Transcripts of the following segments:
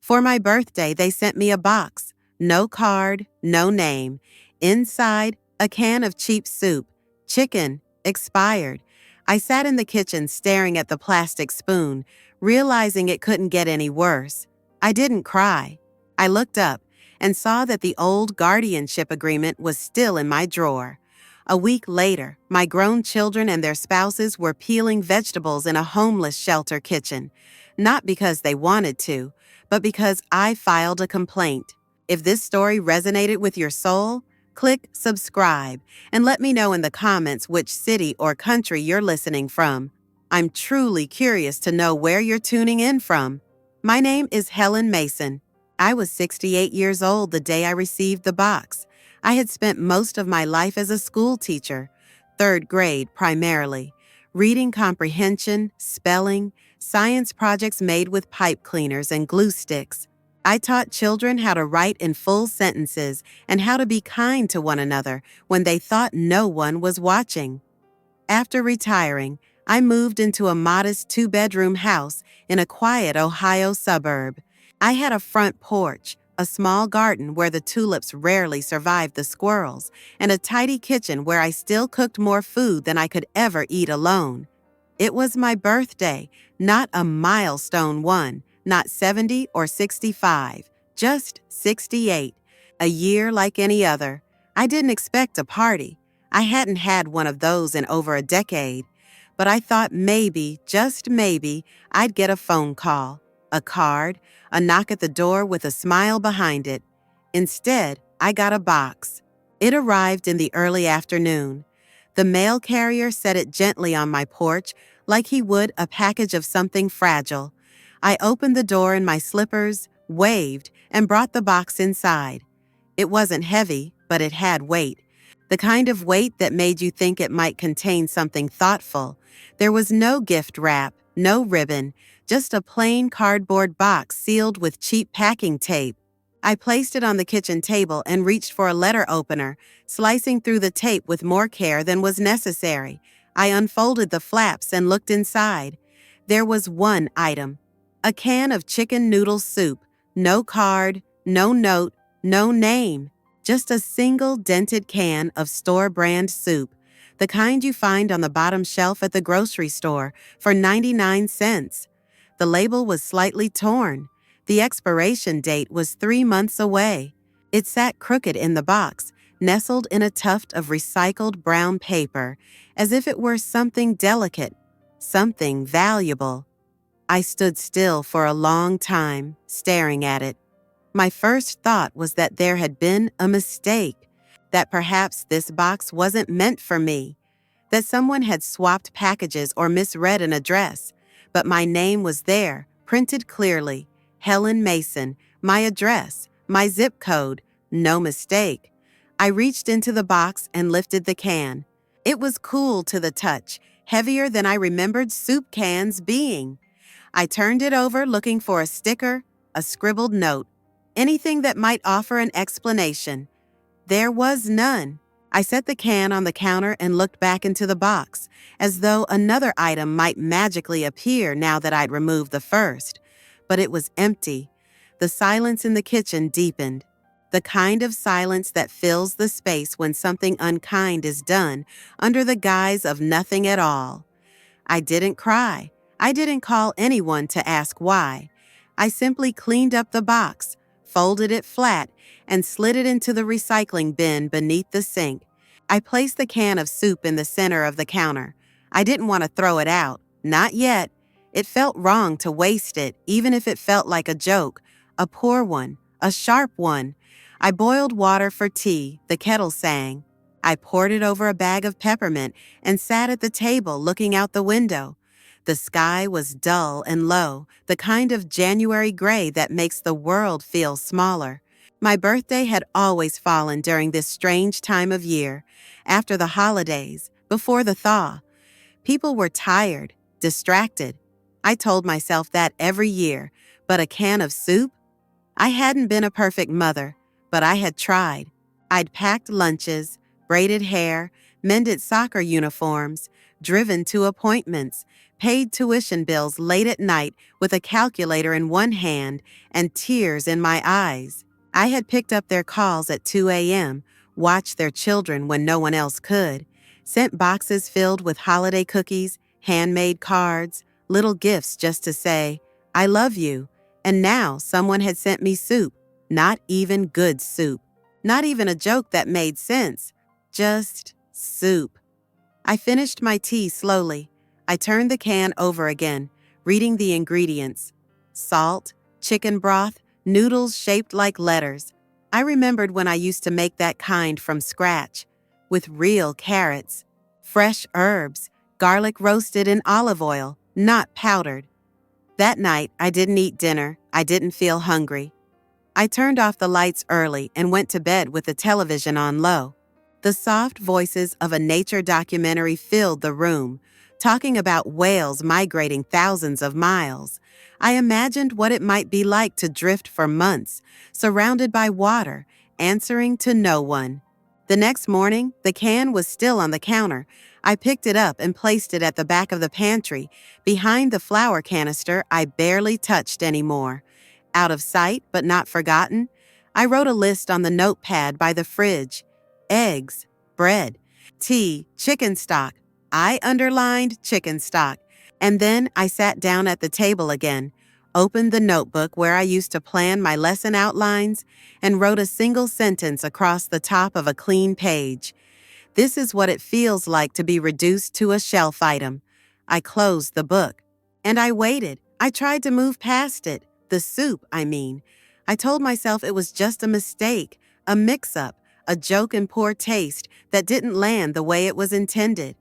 For my birthday, they sent me a box. No card, no name. Inside, a can of cheap soup. Chicken, expired. I sat in the kitchen staring at the plastic spoon, realizing it couldn't get any worse. I didn't cry. I looked up and saw that the old guardianship agreement was still in my drawer. A week later, my grown children and their spouses were peeling vegetables in a homeless shelter kitchen, not because they wanted to, but because I filed a complaint. If this story resonated with your soul, click subscribe and let me know in the comments which city or country you're listening from. I'm truly curious to know where you're tuning in from. My name is Helen Mason. I was 68 years old the day I received the box. I had spent most of my life as a school teacher, 3rd grade primarily, reading comprehension, spelling, science projects made with pipe cleaners and glue sticks. I taught children how to write in full sentences and how to be kind to one another when they thought no one was watching. After retiring, I moved into a modest 2-bedroom house in a quiet Ohio suburb. I had a front porch, a small garden where the tulips rarely survived the squirrels, and a tidy kitchen where I still cooked more food than I could ever eat alone. It was my birthday, not a milestone one, not 70 or 65, just 68, a year like any other. I didn't expect a party. I hadn't had one of those in over a decade, but I thought maybe, just maybe, I'd get a phone call, a card, a knock at the door with a smile behind it. Instead, I got a box. It arrived in the early afternoon. The mail carrier set it gently on my porch like he would a package of something fragile. I opened the door in my slippers, waved, and brought the box inside. It wasn't heavy, but it had weight. The kind of weight that made you think it might contain something thoughtful. There was no gift wrap, no ribbon, just a plain cardboard box sealed with cheap packing tape. I placed it on the kitchen table and reached for a letter opener, slicing through the tape with more care than was necessary. I unfolded the flaps and looked inside. There was one item. A can of chicken noodle soup. No card, no note, no name. Just a single dented can of store-brand soup, the kind you find on the bottom shelf at the grocery store for 99 cents. The label was slightly torn. The expiration date was 3 months away. It sat crooked in the box, nestled in a tuft of recycled brown paper, as if it were something delicate, something valuable. I stood still for a long time, staring at it. My first thought was that there had been a mistake, that perhaps this box wasn't meant for me, that someone had swapped packages or misread an address. But my name was there, printed clearly. Helen Mason, my address, my zip code, no mistake. I reached into the box and lifted the can. It was cool to the touch, heavier than I remembered soup cans being. I turned it over looking for a sticker, a scribbled note, anything that might offer an explanation. There was none. I set the can on the counter and looked back into the box, as though another item might magically appear now that I'd removed the first. But it was empty. The silence in the kitchen deepened. The kind of silence that fills the space when something unkind is done under the guise of nothing at all. I didn't cry. I didn't call anyone to ask why. I simply cleaned up the box, folded it flat, and slid it into the recycling bin beneath the sink. I placed the can of soup in the center of the counter. I didn't want to throw it out. Not yet. It felt wrong to waste it, even if it felt like a joke, a poor one, a sharp one. I boiled water for tea, the kettle sang. I poured it over a bag of peppermint and sat at the table looking out the window. The sky was dull and low, the kind of January gray that makes the world feel smaller. My birthday had always fallen during this strange time of year, after the holidays, before the thaw. People were tired, distracted. I told myself that every year, but a can of soup? I hadn't been a perfect mother, but I had tried. I'd packed lunches, braided hair, mended soccer uniforms, driven to appointments, paid tuition bills late at night with a calculator in one hand and tears in my eyes. I had picked up their calls at 2 a.m., watched their children when no one else could, sent boxes filled with holiday cookies, handmade cards, little gifts just to say, "I love you," and now someone had sent me soup, not even good soup, not even a joke that made sense, just soup. I finished my tea slowly. I turned the can over again, reading the ingredients. Salt, chicken broth, noodles shaped like letters. I remembered when I used to make that kind from scratch, with real carrots, fresh herbs, garlic roasted in olive oil, not powdered. That night, I didn't eat dinner. I didn't feel hungry. I turned off the lights early and went to bed with the television on low. The soft voices of a nature documentary filled the room, talking about whales migrating thousands of miles. I imagined what it might be like to drift for months, surrounded by water, answering to no one. The next morning, the can was still on the counter. I picked it up and placed it at the back of the pantry, behind the flour canister I barely touched anymore. Out of sight but not forgotten, I wrote a list on the notepad by the fridge. Eggs, bread, tea, chicken stock. I underlined chicken stock. And then I sat down at the table again, opened the notebook where I used to plan my lesson outlines, and wrote a single sentence across the top of a clean page. This is what it feels like to be reduced to a shelf item. I closed the book. And I waited. I tried to move past it. The soup, I mean. I told myself it was just a mistake, a mix-up, a joke in poor taste that didn't land the way it was intended.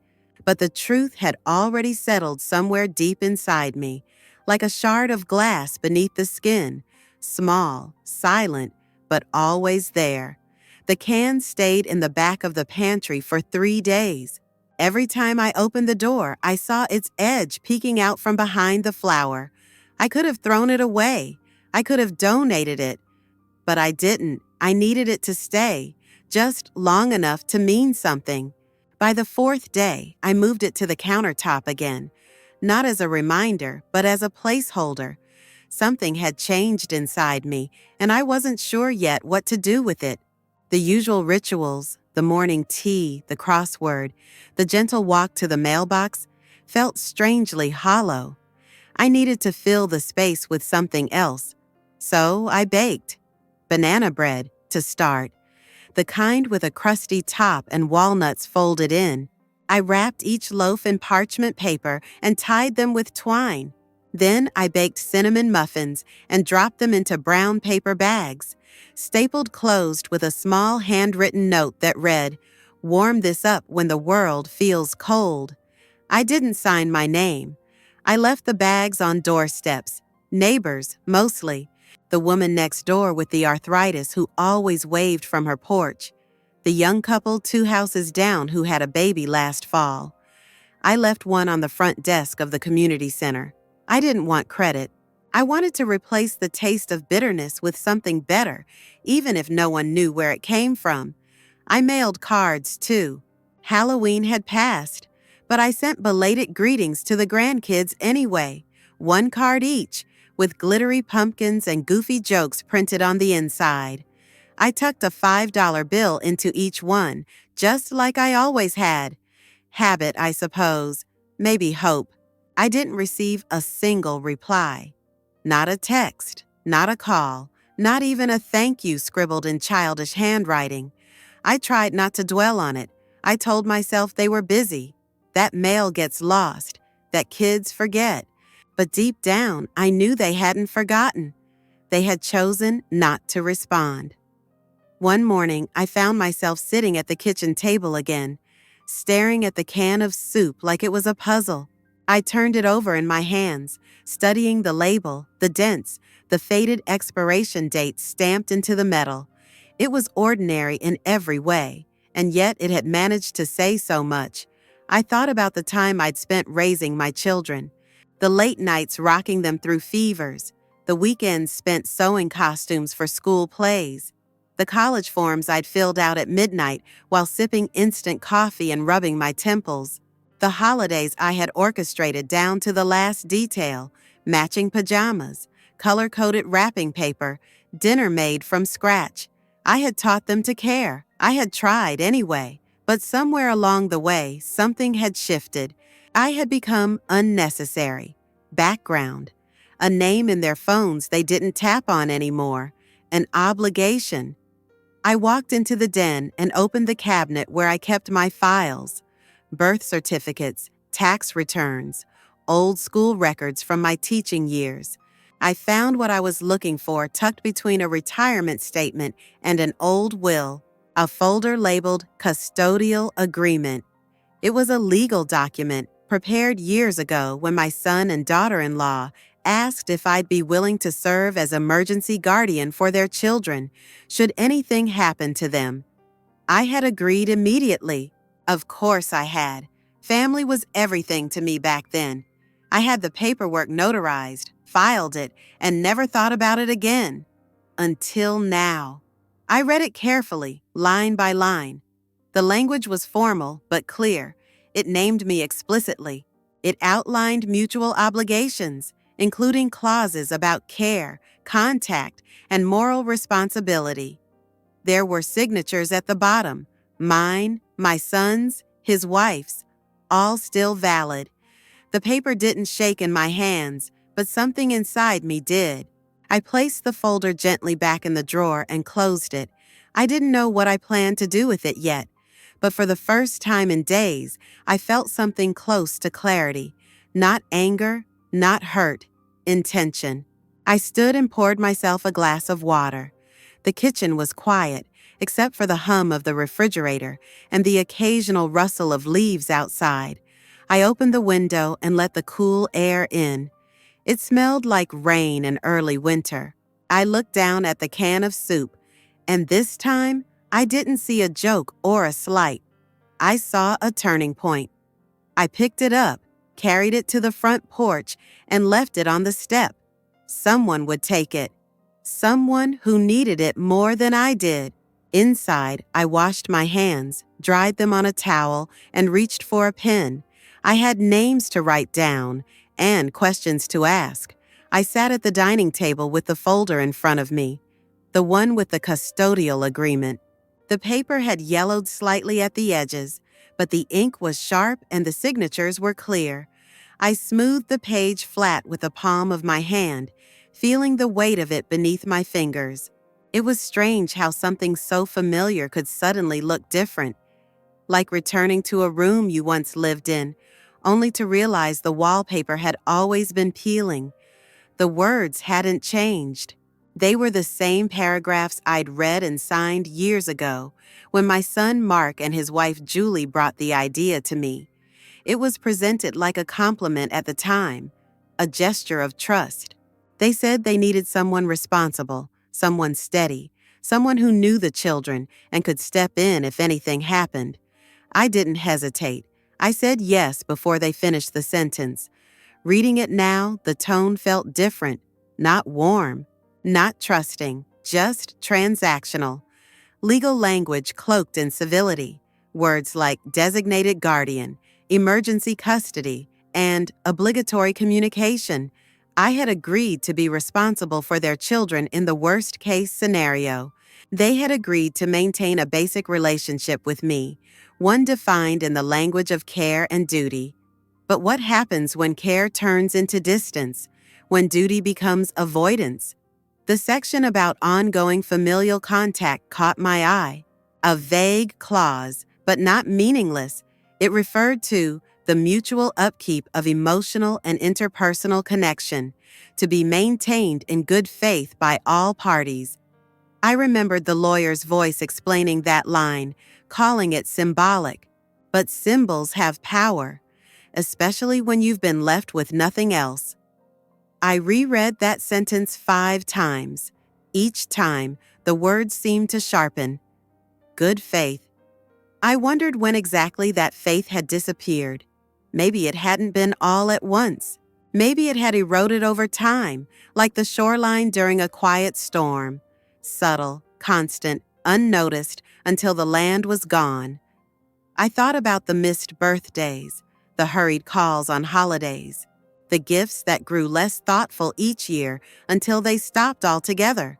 But the truth had already settled somewhere deep inside me, like a shard of glass beneath the skin, small, silent, but always there. The can stayed in the back of the pantry for 3 days. Every time I opened the door, I saw its edge peeking out from behind the flour. I could have thrown it away. I could have donated it. But I didn't. I needed it to stay, just long enough to mean something. By the 4th day, I moved it to the countertop again, not as a reminder, but as a placeholder. Something had changed inside me, and I wasn't sure yet what to do with it. The usual rituals, the morning tea, the crossword, the gentle walk to the mailbox, felt strangely hollow. I needed to fill the space with something else. So I baked. Banana bread, to start. The kind with a crusty top and walnuts folded in. I wrapped each loaf in parchment paper and tied them with twine. Then I baked cinnamon muffins and dropped them into brown paper bags, stapled closed with a small handwritten note that read, "Warm this up when the world feels cold." I didn't sign my name. I left the bags on doorsteps, neighbors mostly, the woman next door with the arthritis who always waved from her porch, the young couple 2 houses down who had a baby last fall. I left one on the front desk of the community center. I didn't want credit. I wanted to replace the taste of bitterness with something better, even if no one knew where it came from. I mailed cards, too. Halloween had passed, but I sent belated greetings to the grandkids anyway, 1 card each, with glittery pumpkins and goofy jokes printed on the inside. I tucked a $5 bill into each one, just like I always had. Habit, I suppose. Maybe hope. I didn't receive a single reply. Not a text, not a call, not even a thank you scribbled in childish handwriting. I tried not to dwell on it. I told myself they were busy. That mail gets lost, that kids forget. But deep down, I knew they hadn't forgotten. They had chosen not to respond. One morning, I found myself sitting at the kitchen table again, staring at the can of soup like it was a puzzle. I turned it over in my hands, studying the label, the dents, the faded expiration date stamped into the metal. It was ordinary in every way, and yet it had managed to say so much. I thought about the time I'd spent raising my children, the late nights rocking them through fevers, the weekends spent sewing costumes for school plays, the college forms I'd filled out at midnight while sipping instant coffee and rubbing my temples. The holidays I had orchestrated down to the last detail: matching pajamas, color-coded wrapping paper, dinner made from scratch. I had taught them to care. I had tried anyway. But somewhere along the way, something had shifted. I had become unnecessary. Background. A name in their phones they didn't tap on anymore. An obligation. I walked into the den and opened the cabinet where I kept my files: birth certificates, tax returns, old school records from my teaching years. I found what I was looking for tucked between a retirement statement and an old will, a folder labeled Custodial Agreement. It was a legal document prepared years ago when my son and daughter-in-law asked if I'd be willing to serve as emergency guardian for their children should anything happen to them. I had agreed immediately. Of course I had. Family was everything to me back then. I had the paperwork notarized, filed it, and never thought about it again. Until now. I read it carefully, line by line. The language was formal but clear. It named me explicitly. It outlined mutual obligations, including clauses about care, contact, and moral responsibility. There were signatures at the bottom: mine, my son's, his wife's, all still valid. The paper didn't shake in my hands, but something inside me did. I placed the folder gently back in the drawer and closed it. I didn't know what I planned to do with it yet, but for the first time in days, I felt something close to clarity. Not anger, not hurt, intention. I stood and poured myself a glass of water. The kitchen was quiet, except for the hum of the refrigerator and the occasional rustle of leaves outside. I opened the window and let the cool air in. It smelled like rain in early winter. I looked down at the can of soup, and this time, I didn't see a joke or a slight. I saw a turning point. I picked it up, carried it to the front porch, and left it on the step. Someone would take it. Someone who needed it more than I did. Inside, I washed my hands, dried them on a towel, and reached for a pen. I had names to write down and questions to ask. I sat at the dining table with the folder in front of me, the one with the custodial agreement. The paper had yellowed slightly at the edges, but the ink was sharp and the signatures were clear. I smoothed the page flat with the palm of my hand, feeling the weight of it beneath my fingers. It was strange how something so familiar could suddenly look different, like returning to a room you once lived in, only to realize the wallpaper had always been peeling. The words hadn't changed. They were the same paragraphs I'd read and signed years ago, when my son Mark and his wife Julie brought the idea to me. It was presented like a compliment at the time, a gesture of trust. They said they needed someone responsible, someone steady, someone who knew the children and could step in if anything happened. I didn't hesitate. I said yes before they finished the sentence. Reading it now, the tone felt different, not warm, not trusting, just transactional. Legal language cloaked in civility. Words like designated guardian, emergency custody, and obligatory communication. I had agreed to be responsible for their children in the worst-case scenario. They had agreed to maintain a basic relationship with me, one defined in the language of care and duty. But what happens when care turns into distance, when duty becomes avoidance? The section about ongoing familial contact caught my eye. A vague clause, but not meaningless. It referred to the mutual upkeep of emotional and interpersonal connection, to be maintained in good faith by all parties. I remembered the lawyer's voice explaining that line, calling it symbolic. But symbols have power, especially when you've been left with nothing else. I reread that sentence 5 times. Each time, the words seemed to sharpen. Good faith. I wondered when exactly that faith had disappeared. Maybe it hadn't been all at once. Maybe it had eroded over time, like the shoreline during a quiet storm. Subtle, constant, unnoticed, until the land was gone. I thought about the missed birthdays, the hurried calls on holidays, the gifts that grew less thoughtful each year until they stopped altogether.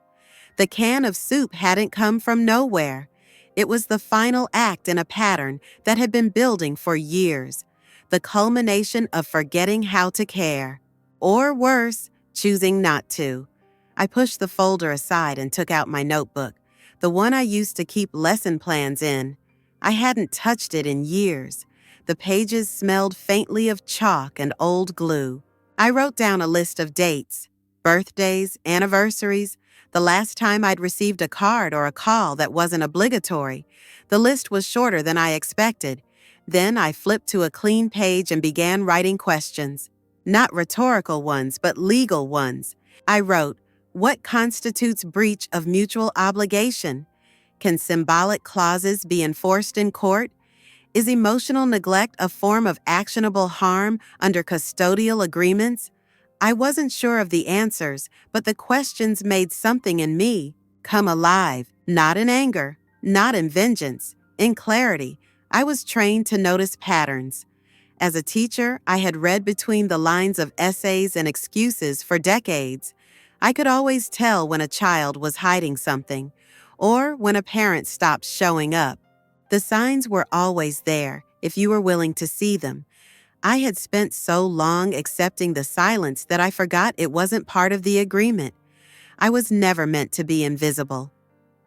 The can of soup hadn't come from nowhere. It was the final act in a pattern that had been building for years, the culmination of forgetting how to care. Or worse, choosing not to. I pushed the folder aside and took out my notebook, the one I used to keep lesson plans in. I hadn't touched it in years. The pages smelled faintly of chalk and old glue. I wrote down a list of dates, birthdays, anniversaries, the last time I'd received a card or a call that wasn't obligatory. The list was shorter than I expected. Then I flipped to a clean page and began writing questions. Not rhetorical ones, but legal ones. I wrote, what constitutes breach of mutual obligation? Can symbolic clauses be enforced in court? Is emotional neglect a form of actionable harm under custodial agreements? I wasn't sure of the answers, but the questions made something in me come alive, not in anger, not in vengeance, in clarity. I was trained to notice patterns. As a teacher, I had read between the lines of essays and excuses for decades. I could always tell when a child was hiding something, or when a parent stopped showing up. The signs were always there, if you were willing to see them. I had spent so long accepting the silence that I forgot it wasn't part of the agreement. I was never meant to be invisible.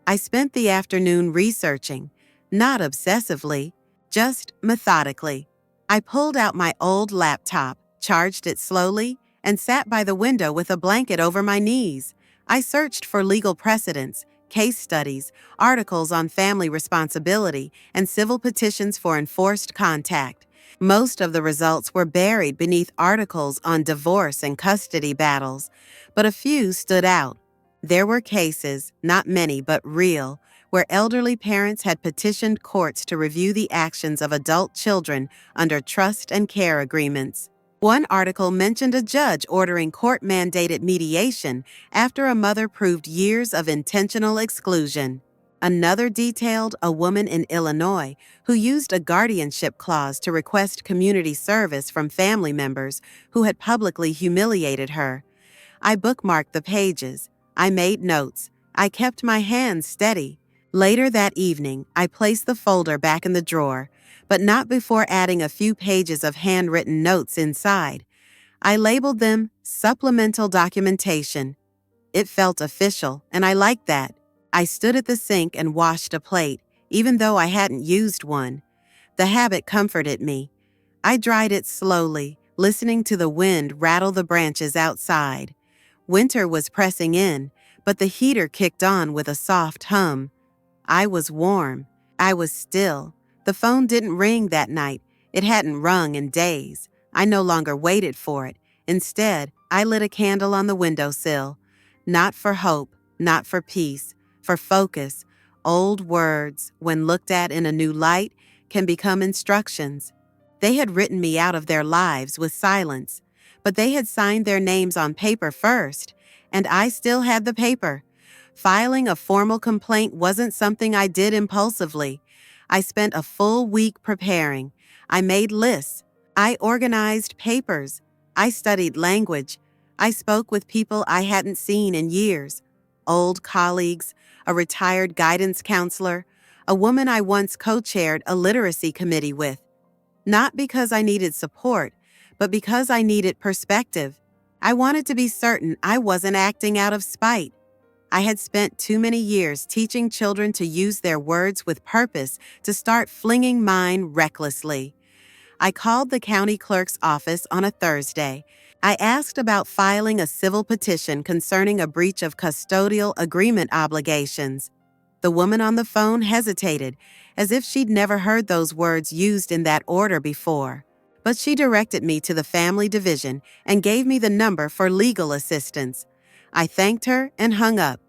I spent the afternoon researching, not obsessively, just methodically. I pulled out my old laptop, charged it slowly, and sat by the window with a blanket over my knees. I searched for legal precedents, case studies, articles on family responsibility, and civil petitions for enforced contact. Most of the results were buried beneath articles on divorce and custody battles, but a few stood out. There were cases, not many but real, where elderly parents had petitioned courts to review the actions of adult children under trust and care agreements. One article mentioned a judge ordering court-mandated mediation after a mother proved years of intentional exclusion. Another detailed a woman in Illinois who used a guardianship clause to request community service from family members who had publicly humiliated her. I bookmarked the pages. I made notes. I kept my hands steady. Later that evening, I placed the folder back in the drawer, but not before adding a few pages of handwritten notes inside. I labeled them supplemental documentation. It felt official, and I liked that. I stood at the sink and washed a plate, even though I hadn't used one. The habit comforted me. I dried it slowly, listening to the wind rattle the branches outside. Winter was pressing in, but the heater kicked on with a soft hum. I was warm. I was still. The phone didn't ring that night. It hadn't rung in days. I no longer waited for it. Instead, I lit a candle on the windowsill. Not for hope, not for peace, for focus. Old words, when looked at in a new light, can become instructions. They had written me out of their lives with silence, but they had signed their names on paper first, and I still had the paper. Filing a formal complaint wasn't something I did impulsively. I spent a full week preparing. I made lists. I organized papers. I studied language. I spoke with people I hadn't seen in years. Old colleagues, a retired guidance counselor, a woman I once co-chaired a literacy committee with. Not because I needed support, but because I needed perspective. I wanted to be certain I wasn't acting out of spite. I had spent too many years teaching children to use their words with purpose to start flinging mine recklessly. I called the county clerk's office on a Thursday. I asked about filing a civil petition concerning a breach of custodial agreement obligations. The woman on the phone hesitated, as if she'd never heard those words used in that order before. But she directed me to the family division and gave me the number for legal assistance. I thanked her and hung up.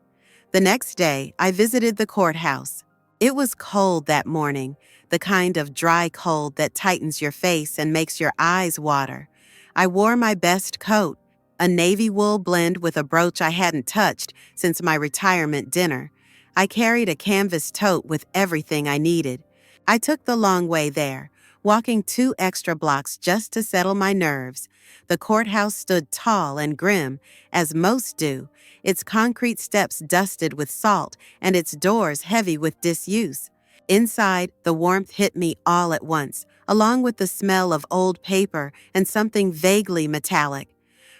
The next day, I visited the courthouse. It was cold that morning, the kind of dry cold that tightens your face and makes your eyes water. I wore my best coat, a navy wool blend with a brooch I hadn't touched since my retirement dinner. I carried a canvas tote with everything I needed. I took the long way there, walking 2 extra blocks just to settle my nerves. The courthouse stood tall and grim, as most do, its concrete steps dusted with salt and its doors heavy with disuse. Inside, the warmth hit me all at once, along with the smell of old paper and something vaguely metallic.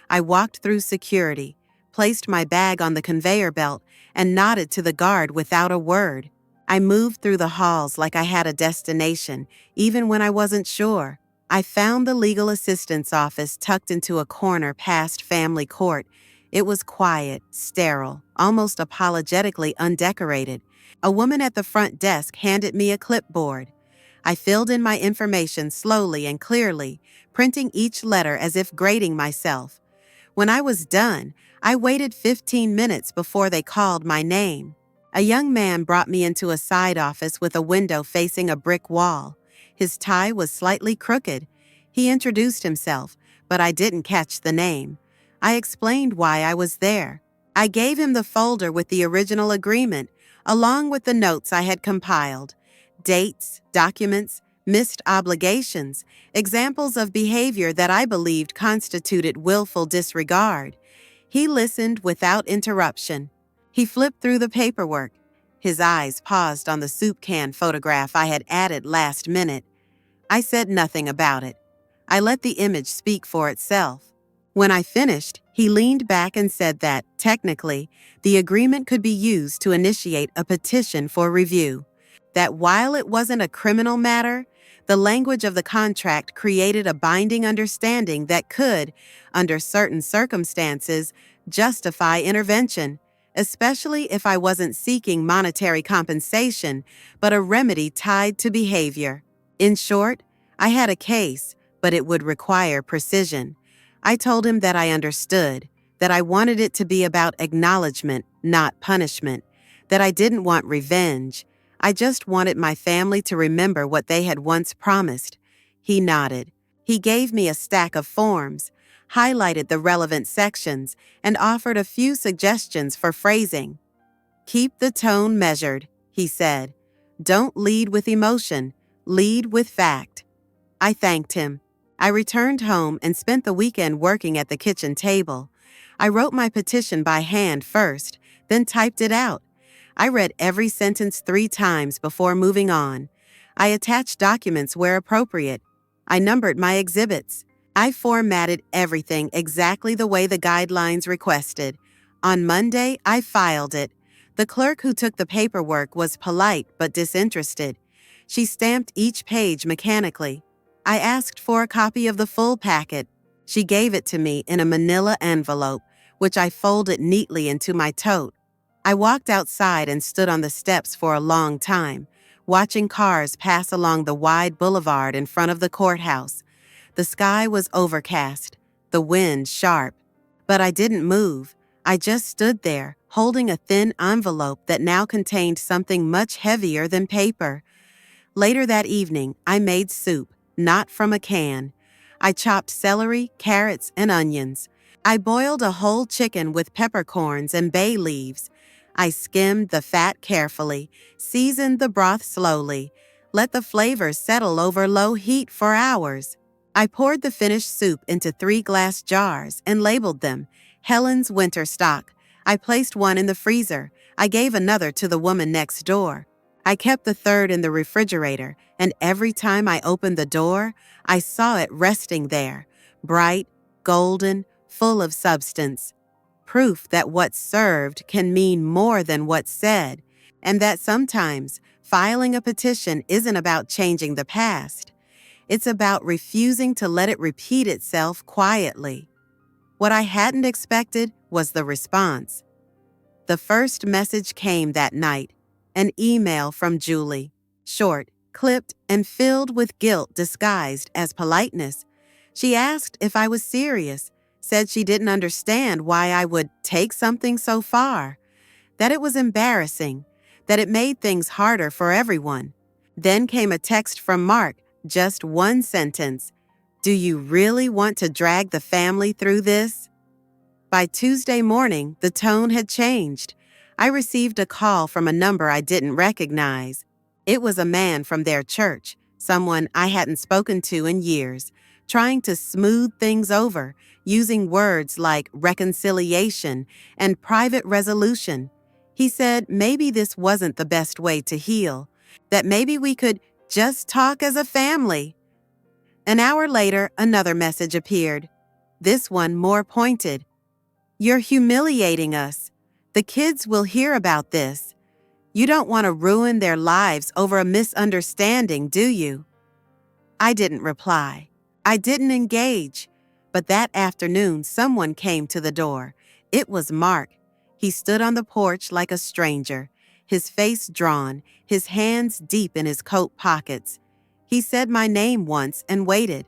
I walked through security, placed my bag on the conveyor belt, and nodded to the guard without a word. I moved through the halls like I had a destination, even when I wasn't sure. I found the legal assistance office tucked into a corner past family court. It was quiet, sterile, almost apologetically undecorated. A woman at the front desk handed me a clipboard. I filled in my information slowly and clearly, printing each letter as if grading myself. When I was done, I waited 15 minutes before they called my name. A young man brought me into a side office with a window facing a brick wall. His tie was slightly crooked. He introduced himself, but I didn't catch the name. I explained why I was there. I gave him the folder with the original agreement, along with the notes I had compiled. Dates, documents, missed obligations, examples of behavior that I believed constituted willful disregard. He listened without interruption. He flipped through the paperwork. His eyes paused on the soup can photograph I had added last minute. I said nothing about it. I let the image speak for itself. When I finished, he leaned back and said that, technically, the agreement could be used to initiate a petition for review. That while it wasn't a criminal matter, the language of the contract created a binding understanding that could, under certain circumstances, justify intervention, especially if I wasn't seeking monetary compensation, but a remedy tied to behavior. In short, I had a case, but it would require precision. I told him that I understood, that I wanted it to be about acknowledgement, not punishment, that I didn't want revenge. I just wanted my family to remember what they had once promised. He nodded. He gave me a stack of forms, highlighted the relevant sections, and offered a few suggestions for phrasing. "Keep the tone measured," he said. "Don't lead with emotion, lead with fact." I thanked him. I returned home and spent the weekend working at the kitchen table. I wrote my petition by hand first, then typed it out. I read every sentence 3 times before moving on. I attached documents where appropriate. I numbered my exhibits. I formatted everything exactly the way the guidelines requested. On Monday, I filed it. The clerk who took the paperwork was polite but disinterested. She stamped each page mechanically. I asked for a copy of the full packet. She gave it to me in a manila envelope, which I folded neatly into my tote. I walked outside and stood on the steps for a long time, watching cars pass along the wide boulevard in front of the courthouse. The sky was overcast, the wind sharp. But I didn't move. I just stood there, holding a thin envelope that now contained something much heavier than paper. Later that evening, I made soup, not from a can. I chopped celery, carrots, and onions. I boiled a whole chicken with peppercorns and bay leaves. I skimmed the fat carefully, seasoned the broth slowly, let the flavors settle over low heat for hours. I poured the finished soup into 3 glass jars and labeled them, Helen's winter stock. I placed one in the freezer. I gave another to the woman next door. I kept the third in the refrigerator, and every time I opened the door, I saw it resting there, bright, golden, full of substance. Proof that what's served can mean more than what's said, and that sometimes filing a petition isn't about changing the past. It's about refusing to let it repeat itself quietly. What I hadn't expected was the response. The first message came that night, an email from Julie, short, clipped, and filled with guilt disguised as politeness. She asked if I was serious, said she didn't understand why I would take something so far, that it was embarrassing, that it made things harder for everyone. Then came a text from Mark, just 1 sentence. "Do you really want to drag the family through this?" By Tuesday morning, the tone had changed. I received a call from a number I didn't recognize. It was a man from their church, someone I hadn't spoken to in years, trying to smooth things over, using words like reconciliation and private resolution. He said maybe this wasn't the best way to heal, that maybe we could just talk as a family. An hour later, another message appeared, this one more pointed. You're humiliating us. The kids will hear about this. You don't want to ruin their lives over a misunderstanding, do you? I didn't reply. I didn't engage. But that afternoon, someone came to the door. It was Mark. He stood on the porch like a stranger, his face drawn, his hands deep in his coat pockets. He said my name once and waited.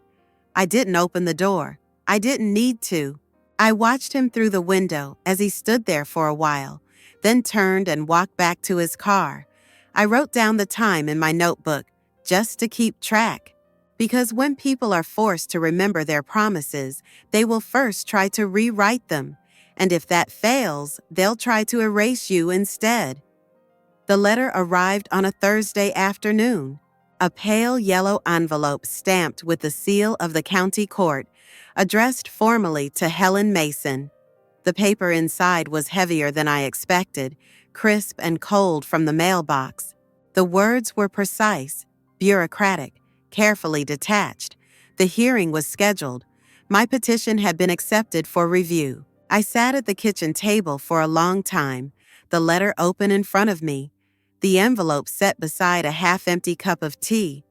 I didn't open the door. I didn't need to. I watched him through the window as he stood there for a while, then turned and walked back to his car. I wrote down the time in my notebook, just to keep track. Because when people are forced to remember their promises, they will first try to rewrite them. And if that fails, they'll try to erase you instead. The letter arrived on a Thursday afternoon. A pale yellow envelope stamped with the seal of the county court, addressed formally to Helen Mason. The paper inside was heavier than I expected, crisp and cold from the mailbox. The words were precise, bureaucratic, carefully detached. The hearing was scheduled. My petition had been accepted for review. I sat at the kitchen table for a long time, the letter open in front of me, the envelope set beside a half-empty cup of tea.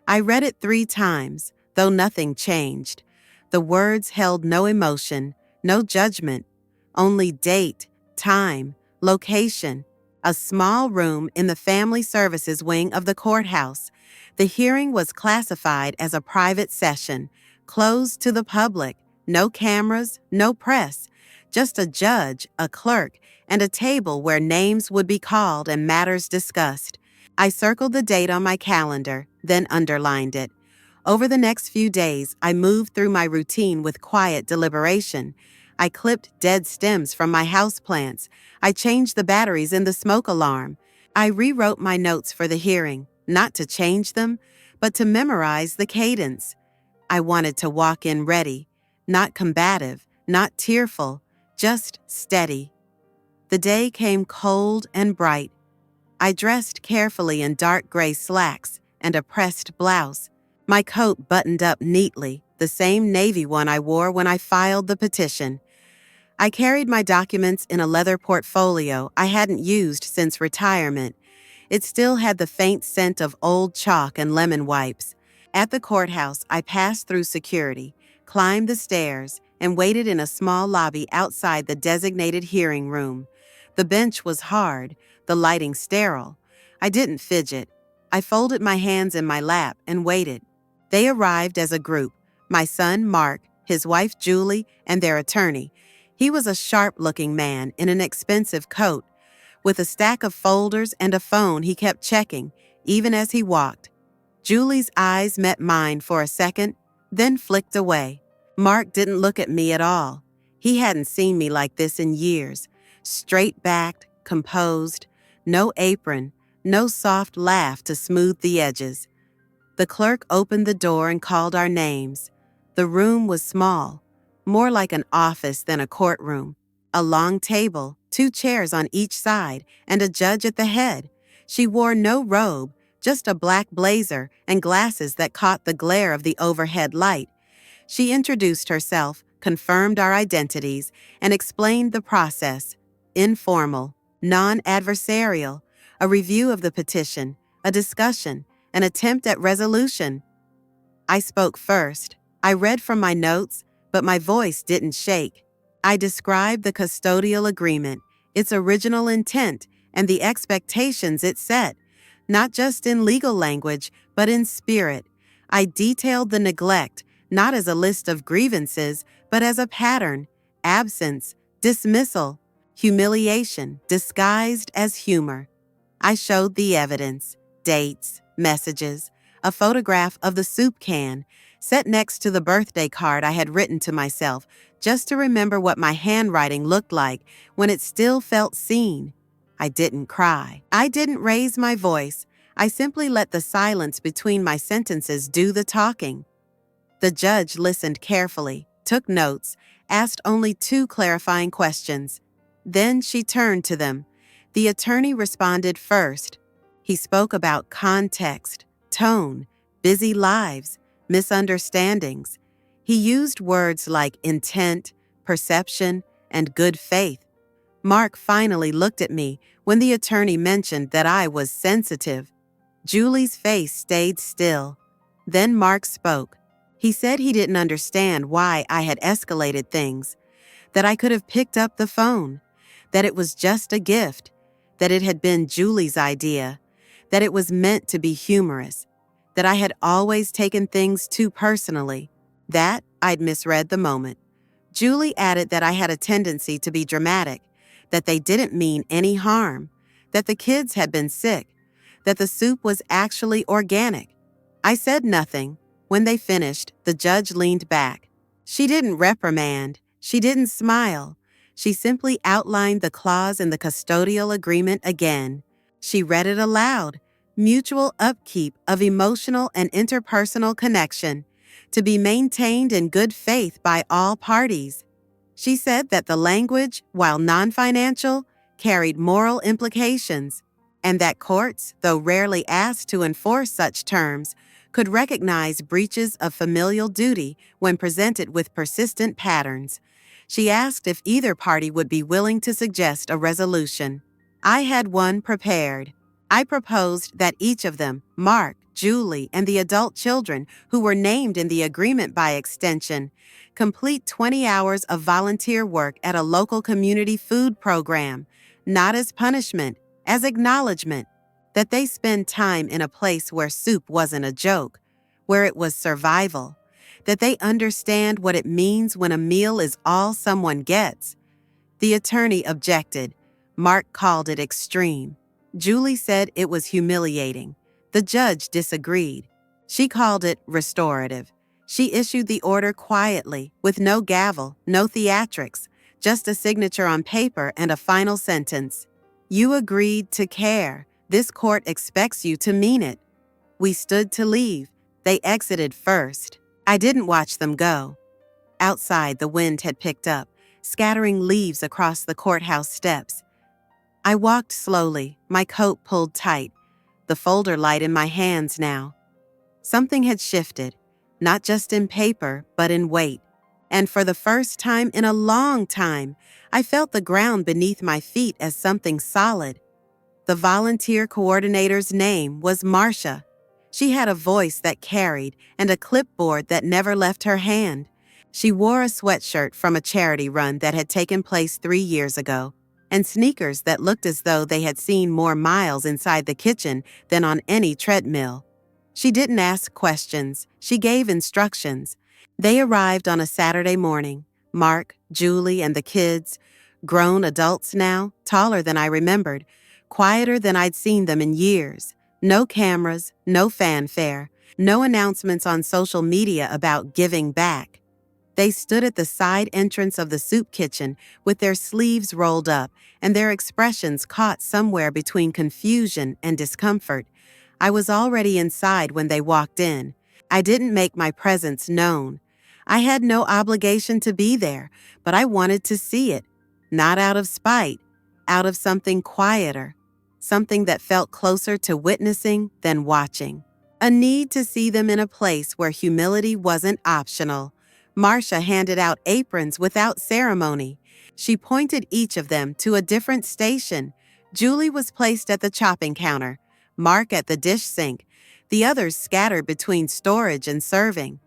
I read it 3 times, though nothing changed. The words held no emotion, no judgment, only date, time, location. A small room in the family services wing of the courthouse. The hearing was classified as a private session, closed to the public, no cameras, no press, just a judge, a clerk, and a table where names would be called and matters discussed. I circled the date on my calendar, then underlined it. Over the next few days, I moved through my routine with quiet deliberation. I clipped dead stems from my houseplants. I changed the batteries in the smoke alarm. I rewrote my notes for the hearing, not to change them, but to memorize the cadence. I wanted to walk in ready, not combative, not tearful, just steady. The day came cold and bright. I dressed carefully in dark gray slacks and a pressed blouse, my coat buttoned up neatly, the same navy one I wore when I filed the petition. I carried my documents in a leather portfolio I hadn't used since retirement. It still had the faint scent of old chalk and lemon wipes. At the courthouse, I passed through security, climbed the stairs, and waited in a small lobby outside the designated hearing room. The bench was hard, the lighting sterile. I didn't fidget. I folded my hands in my lap and waited. They arrived as a group, my son Mark, his wife Julie, and their attorney. He was a sharp-looking man in an expensive coat, with a stack of folders and a phone he kept checking, even as he walked. Julie's eyes met mine for a second, then flicked away. Mark didn't look at me at all. He hadn't seen me like this in years. Straight-backed, composed, no apron, no soft laugh to smooth the edges. The clerk opened the door and called our names. The room was small, more like an office than a courtroom. A long table, 2 chairs on each side, and a judge at the head. She wore no robe, just a black blazer and glasses that caught the glare of the overhead light. She introduced herself, confirmed our identities, and explained the process. Informal, non-adversarial, a review of the petition, a discussion, an attempt at resolution. I spoke first. I read from my notes, but my voice didn't shake. I described the custodial agreement, its original intent, and the expectations it set, not just in legal language, but in spirit. I detailed the neglect, not as a list of grievances, but as a pattern, absence, dismissal, humiliation disguised as humor. I showed the evidence, dates, messages, a photograph of the soup can, set next to the birthday card I had written to myself, just to remember what my handwriting looked like when it still felt seen. I didn't cry. I didn't raise my voice. I simply let the silence between my sentences do the talking. The judge listened carefully, took notes, asked only 2 clarifying questions. Then she turned to them. The attorney responded first. He spoke about context, tone, busy lives, misunderstandings. He used words like intent, perception, and good faith. Mark finally looked at me when the attorney mentioned that I was sensitive. Julie's face stayed still. Then Mark spoke. He said he didn't understand why I had escalated things, that I could have picked up the phone, that it was just a gift, that it had been Julie's idea, that it was meant to be humorous, that I had always taken things too personally, that I'd misread the moment. Julie added that I had a tendency to be dramatic, that they didn't mean any harm, that the kids had been sick, that the soup was actually organic. I said nothing. When they finished, the judge leaned back. She didn't reprimand. She didn't smile. She simply outlined the clause in the custodial agreement again. She read it aloud. Mutual upkeep of emotional and interpersonal connection, to be maintained in good faith by all parties. She said that the language, while non-financial, carried moral implications, and that courts, though rarely asked to enforce such terms, could recognize breaches of familial duty when presented with persistent patterns. She asked if either party would be willing to suggest a resolution. I had one prepared. I proposed that each of them, Mark, Julie, and the adult children who were named in the agreement by extension, complete 20 hours of volunteer work at a local community food program, not as punishment, as acknowledgement, that they spend time in a place where soup wasn't a joke, where it was survival, that they understand what it means when a meal is all someone gets. The attorney objected. Mark called it extreme. Julie said it was humiliating. The judge disagreed. She called it restorative. She issued the order quietly, with no gavel, no theatrics, just a signature on paper and a final sentence. You agreed to care. This court expects you to mean it. We stood to leave. They exited first. I didn't watch them go. Outside, the wind had picked up, scattering leaves across the courthouse steps. I walked slowly, my coat pulled tight, the folder light in my hands now. Something had shifted, not just in paper, but in weight. And for the first time in a long time, I felt the ground beneath my feet as something solid. The volunteer coordinator's name was Marcia. She had a voice that carried and a clipboard that never left her hand. She wore a sweatshirt from a charity run that had taken place 3 years ago, and sneakers that looked as though they had seen more miles inside the kitchen than on any treadmill. She didn't ask questions. She gave instructions. They arrived on a Saturday morning. Mark, Julie, and the kids, grown adults now, taller than I remembered, quieter than I'd seen them in years. No cameras, no fanfare, no announcements on social media about giving back. They stood at the side entrance of the soup kitchen with their sleeves rolled up and their expressions caught somewhere between confusion and discomfort. I was already inside when they walked in. I didn't make my presence known. I had no obligation to be there, but I wanted to see it. Not out of spite, out of something quieter, something that felt closer to witnessing than watching. A need to see them in a place where humility wasn't optional. Marcia handed out aprons without ceremony. She pointed each of them to a different station. Julie was placed at the chopping counter, Mark at the dish sink, the others scattered between storage and serving.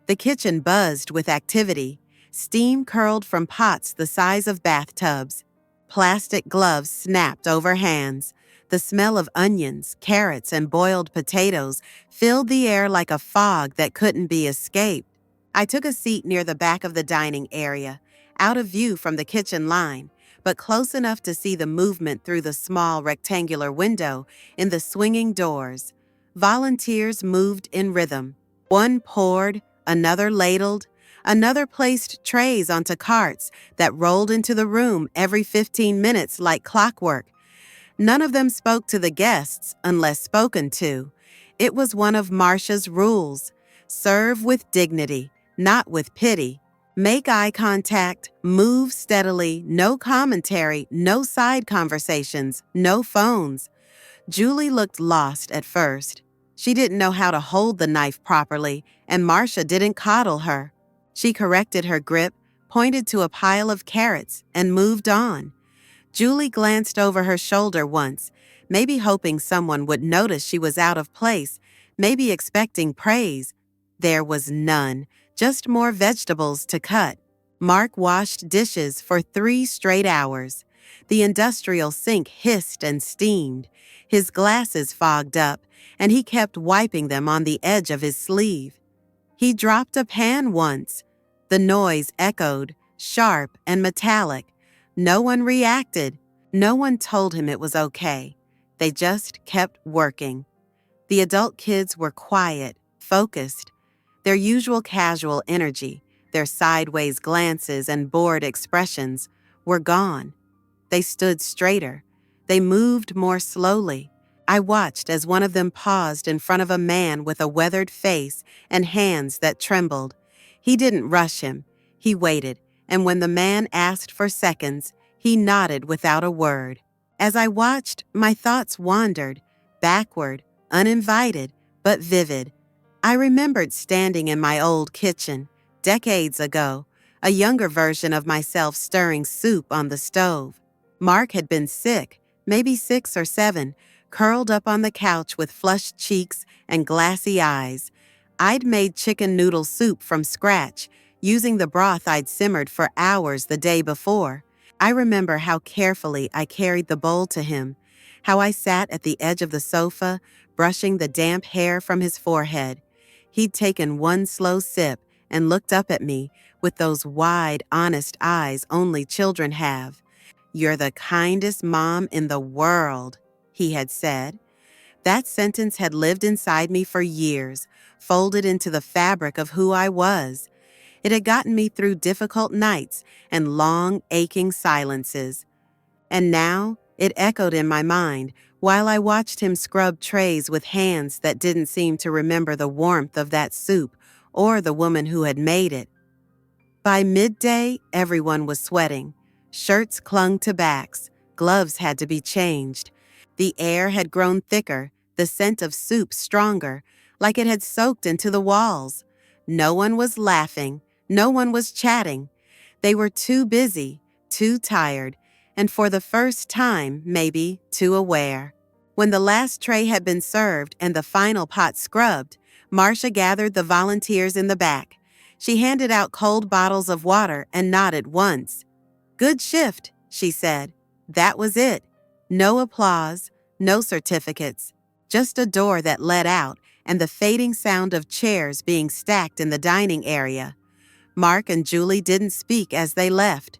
The kitchen buzzed with activity. Steam curled from pots the size of bathtubs. Plastic gloves snapped over hands. The smell of onions, carrots, and boiled potatoes filled the air like a fog that couldn't be escaped. I took a seat near the back of the dining area, out of view from the kitchen line, but close enough to see the movement through the small rectangular window in the swinging doors. Volunteers moved in rhythm. One poured, another ladled, another placed trays onto carts that rolled into the room every 15 minutes like clockwork. None of them spoke to the guests unless spoken to. It was one of Marcia's rules. Serve with dignity, not with pity. Make eye contact, move steadily, no commentary, no side conversations, no phones. Julie looked lost at first. She didn't know how to hold the knife properly, and Marcia didn't coddle her. She corrected her grip, pointed to a pile of carrots, and moved on. Julie glanced over her shoulder once, maybe hoping someone would notice she was out of place, maybe expecting praise. There was none, just more vegetables to cut. Mark washed dishes for 3 straight hours. The industrial sink hissed and steamed. His glasses fogged up, and he kept wiping them on the edge of his sleeve. He dropped a pan once. The noise echoed, sharp and metallic. No one reacted. No one told him it was okay. They just kept working. The adult kids were quiet, focused. Their usual casual energy, their sideways glances and bored expressions were gone. They stood straighter. They moved more slowly. I watched as one of them paused in front of a man with a weathered face and hands that trembled. He didn't rush him. He waited, and when the man asked for seconds, he nodded without a word. As I watched, my thoughts wandered, backward, uninvited, but vivid. I remembered standing in my old kitchen, decades ago, a younger version of myself stirring soup on the stove. Mark had been sick, maybe 6 or 7, curled up on the couch with flushed cheeks and glassy eyes. I'd made chicken noodle soup from scratch, using the broth I'd simmered for hours the day before. I remember how carefully I carried the bowl to him, how I sat at the edge of the sofa, brushing the damp hair from his forehead. He'd taken one slow sip and looked up at me with those wide, honest eyes only children have. "You're the kindest mom in the world," he had said. That sentence had lived inside me for years, folded into the fabric of who I was. It had gotten me through difficult nights and long, aching silences. And now it echoed in my mind while I watched him scrub trays with hands that didn't seem to remember the warmth of that soup or the woman who had made it. By midday, everyone was sweating. Shirts clung to backs. Gloves had to be changed. The air had grown thicker, the scent of soup stronger, like it had soaked into the walls. No one was laughing. No one was chatting. They were too busy, too tired, and for the first time, maybe, too aware. When the last tray had been served and the final pot scrubbed, Marcia gathered the volunteers in the back. She handed out cold bottles of water and nodded once. "Good shift," she said. That was it. No applause, no certificates, just a door that led out and the fading sound of chairs being stacked in the dining area. Mark and Julie didn't speak as they left.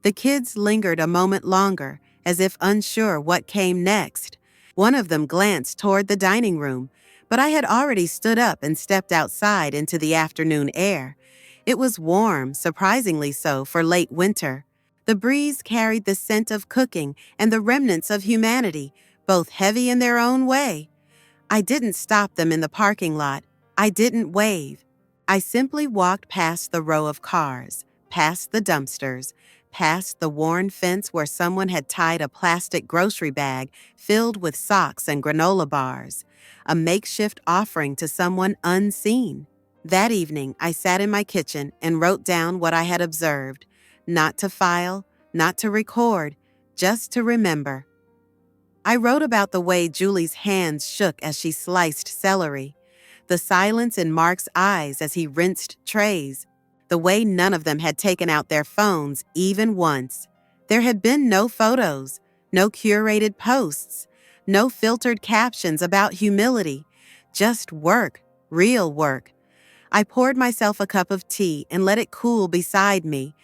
The kids lingered a moment longer, as if unsure what came next. One of them glanced toward the dining room, but I had already stood up and stepped outside into the afternoon air. It was warm, surprisingly so for late winter. The breeze carried the scent of cooking and the remnants of humanity, both heavy in their own way. I didn't stop them in the parking lot. I didn't wave. I simply walked past the row of cars, past the dumpsters, past the worn fence where someone had tied a plastic grocery bag filled with socks and granola bars, a makeshift offering to someone unseen. That evening, I sat in my kitchen and wrote down what I had observed, not to file, not to record, just to remember. I wrote about the way Julie's hands shook as she sliced celery, the silence in Mark's eyes as he rinsed trays, the way none of them had taken out their phones even once. There had been no photos, no curated posts, no filtered captions about humility, just work, real work. I poured myself a cup of tea and let it cool beside me.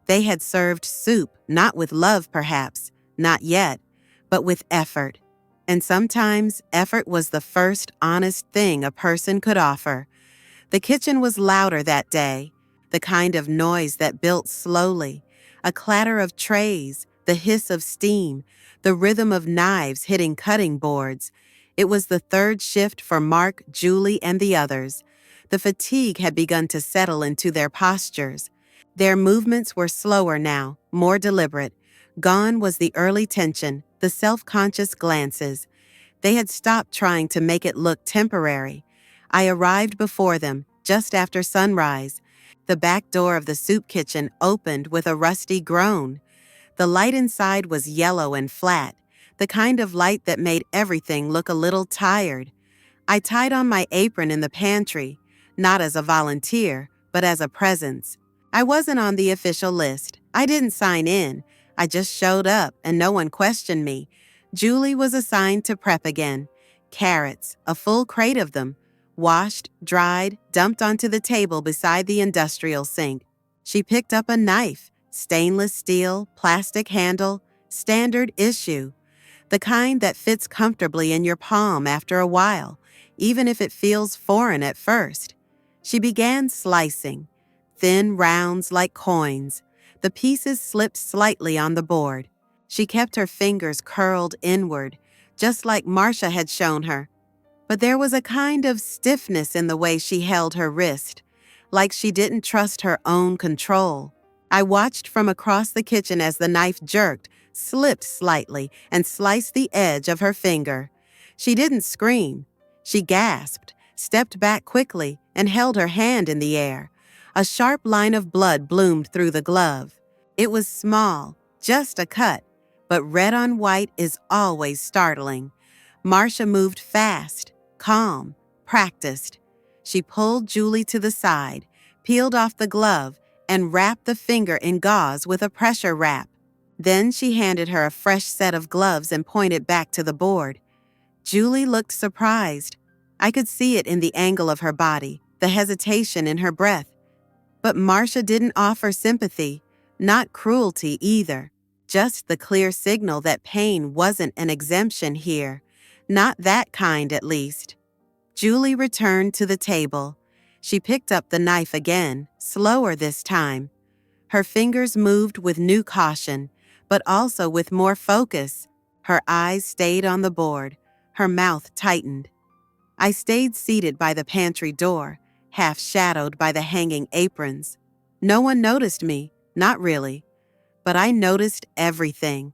They had served soup, not with love perhaps, not yet, but with effort. And sometimes effort was the first honest thing a person could offer. The kitchen was louder that day, the kind of noise that built slowly, a clatter of trays, the hiss of steam, the rhythm of knives hitting cutting boards. It was the third shift for Mark, Julie, and the others. The fatigue had begun to settle into their postures. Their movements were slower now, more deliberate. Gone was the early tension, the self-conscious glances. They had stopped trying to make it look temporary. I arrived before them, just after sunrise. The back door of the soup kitchen opened with a rusty groan. The light inside was yellow and flat, the kind of light that made everything look a little tired. I tied on my apron in the pantry, not as a volunteer, but as a presence. I wasn't on the official list. I didn't sign in. I just showed up and no one questioned me. Julie was assigned to prep again. Carrots, a full crate of them, washed, dried, dumped onto the table beside the industrial sink. She picked up a knife, stainless steel, plastic handle, standard issue, the kind that fits comfortably in your palm after a while, even if it feels foreign at first. She began slicing, thin rounds like coins. The pieces slipped slightly on the board. She kept her fingers curled inward, just like Marcia had shown her. But there was a kind of stiffness in the way she held her wrist, like she didn't trust her own control. I watched from across the kitchen as the knife jerked, slipped slightly, and sliced the edge of her finger. She didn't scream. She gasped, stepped back quickly, and held her hand in the air. A sharp line of blood bloomed through the glove. It was small, just a cut, but red on white is always startling. Marcia moved fast, calm, practiced. She pulled Julie to the side, peeled off the glove, and wrapped the finger in gauze with a pressure wrap. Then she handed her a fresh set of gloves and pointed back to the board. Julie looked surprised. I could see it in the angle of her body, the hesitation in her breath. But Marcia didn't offer sympathy, not cruelty either, just the clear signal that pain wasn't an exemption here. Not that kind, at least. Julie returned to the table. She picked up the knife again, slower this time. Her fingers moved with new caution, but also with more focus. Her eyes stayed on the board. Her mouth tightened. I stayed seated by the pantry door, half shadowed by the hanging aprons. No one noticed me, not really. But I noticed everything.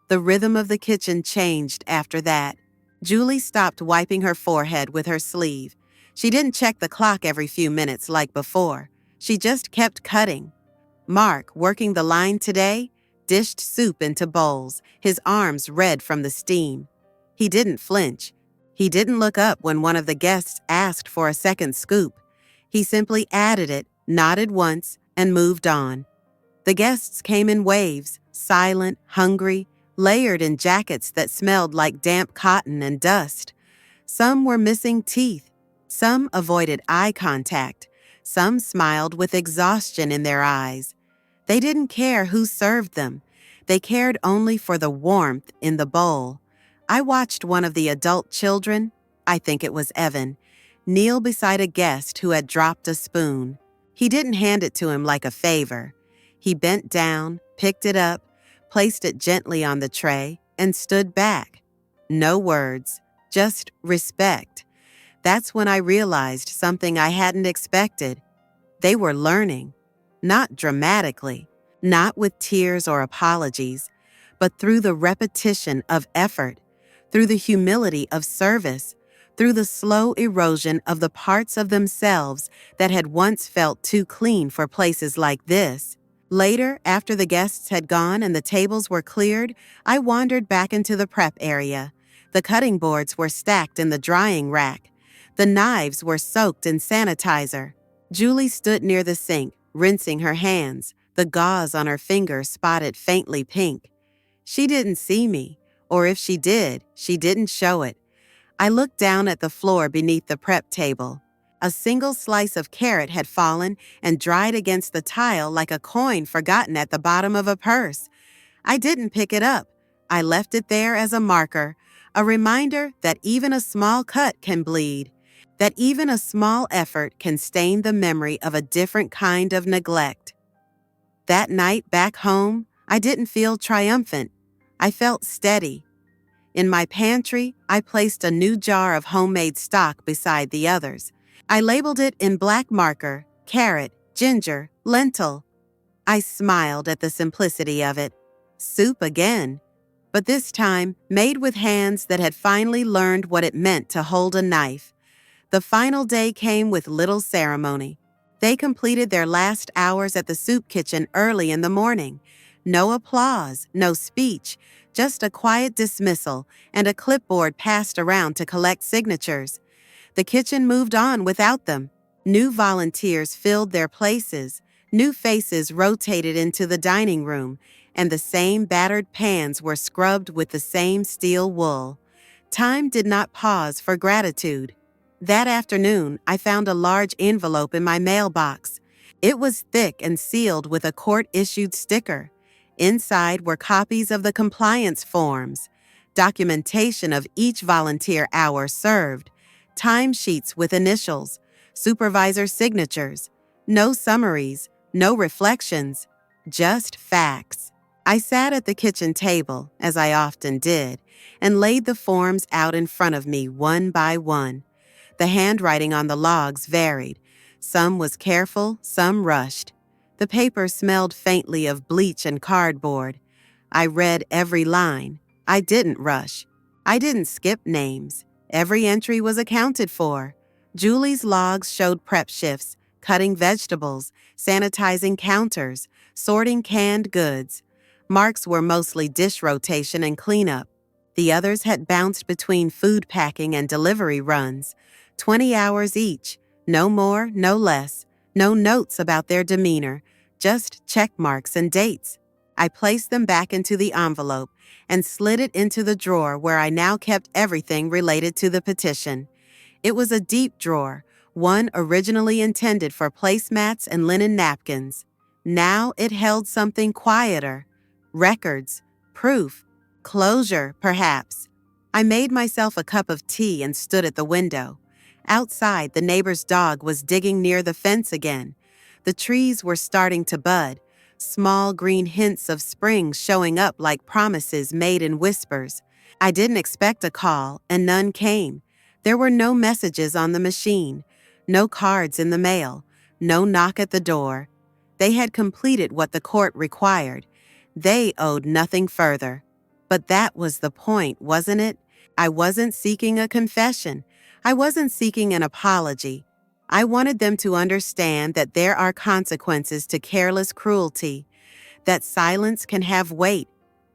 The rhythm of the kitchen changed after that. Julie stopped wiping her forehead with her sleeve. She didn't check the clock every few minutes like before. She just kept cutting. Mark, working the line today, dished soup into bowls, his arms red from the steam. He didn't flinch. He didn't look up when one of the guests asked for a second scoop. He simply added it, nodded once, and moved on. The guests came in waves, silent, hungry, layered in jackets that smelled like damp cotton and dust. Some were missing teeth. Some avoided eye contact. Some smiled with exhaustion in their eyes. They didn't care who served them. They cared only for the warmth in the bowl. I watched one of the adult children, I think it was Evan, kneel beside a guest who had dropped a spoon. He didn't hand it to him like a favor. He bent down, picked it up, placed it gently on the tray, and stood back. No words, just respect. That's when I realized something I hadn't expected. They were learning, not dramatically, not with tears or apologies, but through the repetition of effort, through the humility of service, through the slow erosion of the parts of themselves that had once felt too clean for places like this. Later, after the guests had gone and the tables were cleared, I wandered back into the prep area. The cutting boards were stacked in the drying rack. The knives were soaked in sanitizer. Julie stood near the sink, rinsing her hands, the gauze on her fingers spotted faintly pink. She didn't see me, or if she did, she didn't show it. I looked down at the floor beneath the prep table. A single slice of carrot had fallen and dried against the tile like a coin forgotten at the bottom of a purse. I didn't pick it up. I left it there as a marker, a reminder that even a small cut can bleed, that even a small effort can stain the memory of a different kind of neglect. That night back home, I didn't feel triumphant. I felt steady. In my pantry, I placed a new jar of homemade stock beside the others. I labeled it in black marker, carrot, ginger, lentil. I smiled at the simplicity of it. Soup again, but this time made with hands that had finally learned what it meant to hold a knife. The final day came with little ceremony. They completed their last hours at the soup kitchen early in the morning. No applause, no speech, just a quiet dismissal and a clipboard passed around to collect signatures. The kitchen moved on without them. New volunteers filled their places. New faces rotated into the dining room, and the same battered pans were scrubbed with the same steel wool. Time did not pause for gratitude. That afternoon, I found a large envelope in my mailbox. It was thick and sealed with a court-issued sticker. Inside were copies of the compliance forms, documentation of each volunteer hour served, timesheets with initials, supervisor signatures, no summaries, no reflections, just facts. I sat at the kitchen table, as I often did, and laid the forms out in front of me one by one. The handwriting on the logs varied. Some was careful, some rushed. The paper smelled faintly of bleach and cardboard. I read every line. I didn't rush. I didn't skip names. Every entry was accounted for. Julie's logs showed prep shifts, cutting vegetables, sanitizing counters, sorting canned goods. Mark's were mostly dish rotation and cleanup. The others had bounced between food packing and delivery runs, 20 hours each, no more, no less, no notes about their demeanor, just check marks and dates. I placed them back into the envelope and slid it into the drawer where I now kept everything related to the petition. It was a deep drawer, one originally intended for placemats and linen napkins. Now it held something quieter. Records, proof, closure, perhaps. I made myself a cup of tea and stood at the window. Outside, the neighbor's dog was digging near the fence again. The trees were starting to bud, small green hints of spring showing up like promises made in whispers. I didn't expect a call, and none came. There were no messages on the machine, no cards in the mail, no knock at the door. They had completed what the court required. They owed nothing further. But that was the point, wasn't it? I wasn't seeking a confession. I wasn't seeking an apology. I wanted them to understand that there are consequences to careless cruelty, that silence can have weight,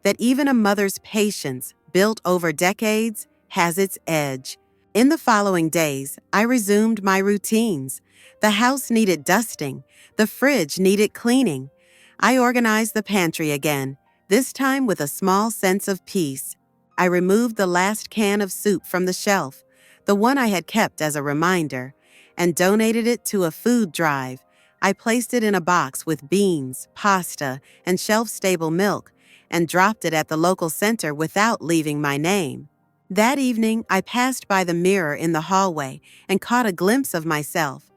that even a mother's patience, built over decades, has its edge. In the following days, I resumed my routines. The house needed dusting. The fridge needed cleaning. I organized the pantry again, this time with a small sense of peace. I removed the last can of soup from the shelf, the one I had kept as a reminder, and donated it to a food drive. I placed it in a box with beans, pasta, and shelf-stable milk, and dropped it at the local center without leaving my name. That evening, I passed by the mirror in the hallway and caught a glimpse of myself.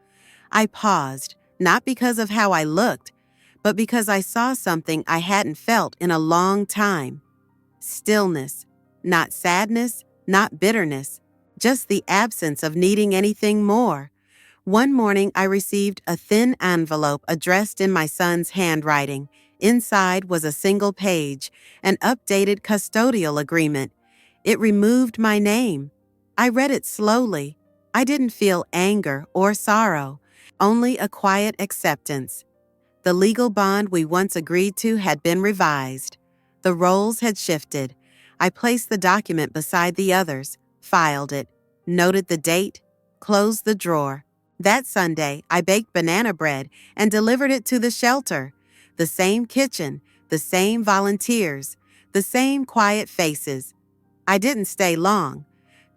I paused, not because of how I looked, but because I saw something I hadn't felt in a long time. Stillness. Not sadness, not bitterness, just the absence of needing anything more. One morning, I received a thin envelope addressed in my son's handwriting. Inside was a single page, an updated custodial agreement. It removed my name. I read it slowly. I didn't feel anger or sorrow, only a quiet acceptance. The legal bond we once agreed to had been revised. The roles had shifted. I placed the document beside the others, filed it, noted the date, closed the drawer. That Sunday, I baked banana bread and delivered it to the shelter. The same kitchen, the same volunteers, the same quiet faces. I didn't stay long,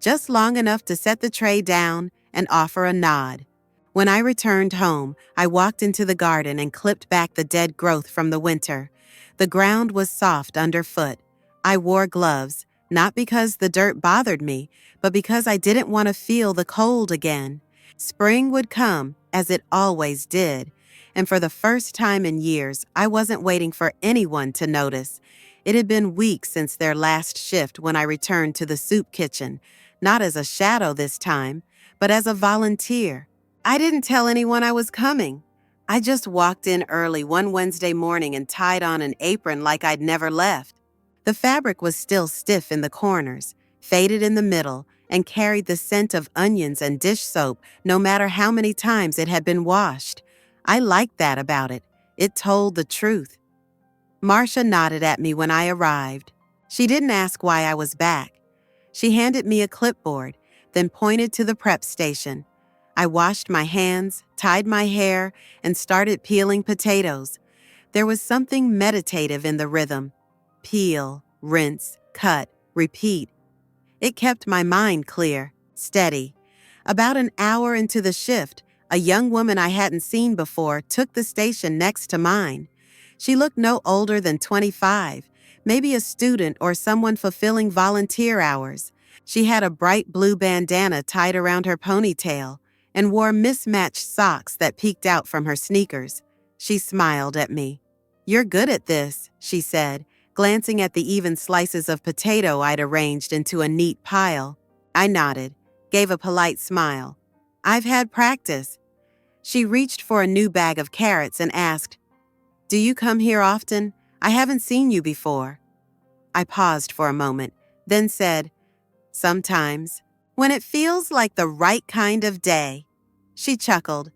just long enough to set the tray down and offer a nod. When I returned home, I walked into the garden and clipped back the dead growth from the winter. The ground was soft underfoot. I wore gloves, not because the dirt bothered me, but because I didn't want to feel the cold again. Spring would come, as it always did, and for the first time in years, I wasn't waiting for anyone to notice. It had been weeks since their last shift when I returned to the soup kitchen, not as a shadow this time, but as a volunteer. I didn't tell anyone I was coming. I just walked in early one Wednesday morning and tied on an apron like I'd never left. The fabric was still stiff in the corners, faded in the middle, and carried the scent of onions and dish soap no matter how many times it had been washed. I liked that about it. It told the truth. Marcia nodded at me when I arrived. She didn't ask why I was back. She handed me a clipboard, then pointed to the prep station. I washed my hands, tied my hair, and started peeling potatoes. There was something meditative in the rhythm. Peel, rinse, cut, repeat. It kept my mind clear, steady. About an hour into the shift, a young woman I hadn't seen before took the station next to mine. She looked no older than 25, maybe a student or someone fulfilling volunteer hours. She had a bright blue bandana tied around her ponytail and wore mismatched socks that peeked out from her sneakers. She smiled at me. "You're good at this," she said, glancing at the even slices of potato I'd arranged into a neat pile. I nodded, gave a polite smile. "I've had practice." She reached for a new bag of carrots and asked, "Do you come here often? I haven't seen you before." I paused for a moment, then said, "Sometimes, when it feels like the right kind of day." She chuckled.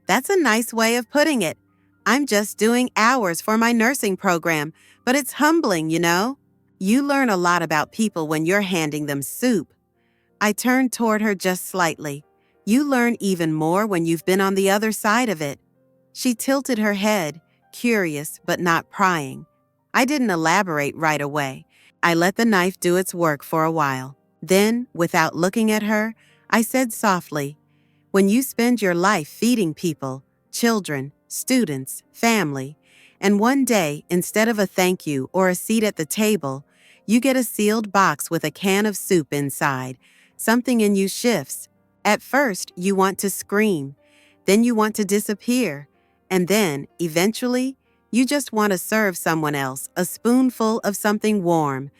"That's a nice way of putting it. I'm just doing hours for my nursing program, but it's humbling, you know? You learn a lot about people when you're handing them soup." I turned toward her just slightly. "You learn even more when you've been on the other side of it." She tilted her head, curious but not prying. I didn't elaborate right away. I let the knife do its work for a while. Then, without looking at her, I said softly, "When you spend your life feeding people, children, students, family, and one day, instead of a thank you or a seat at the table, you get a sealed box with a can of soup inside, something in you shifts. At first, you want to scream. Then you want to disappear. And then, eventually, you just want to serve someone else a spoonful of something warm,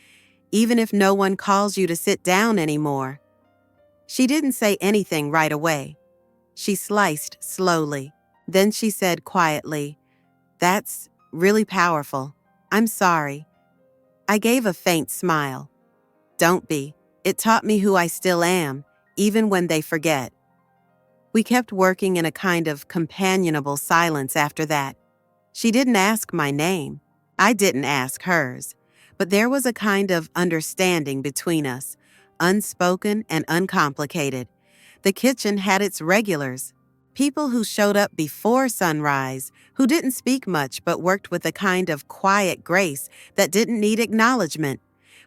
even if no one calls you to sit down anymore." She didn't say anything right away. She sliced slowly. Then she said quietly, "That's really powerful. I'm sorry." I gave a faint smile. "Don't be. It taught me who I still am, even when they forget." We kept working in a kind of companionable silence after that. She didn't ask my name. I didn't ask hers. But there was a kind of understanding between us, unspoken and uncomplicated. The kitchen had its regulars, people who showed up before sunrise, who didn't speak much but worked with a kind of quiet grace that didn't need acknowledgement.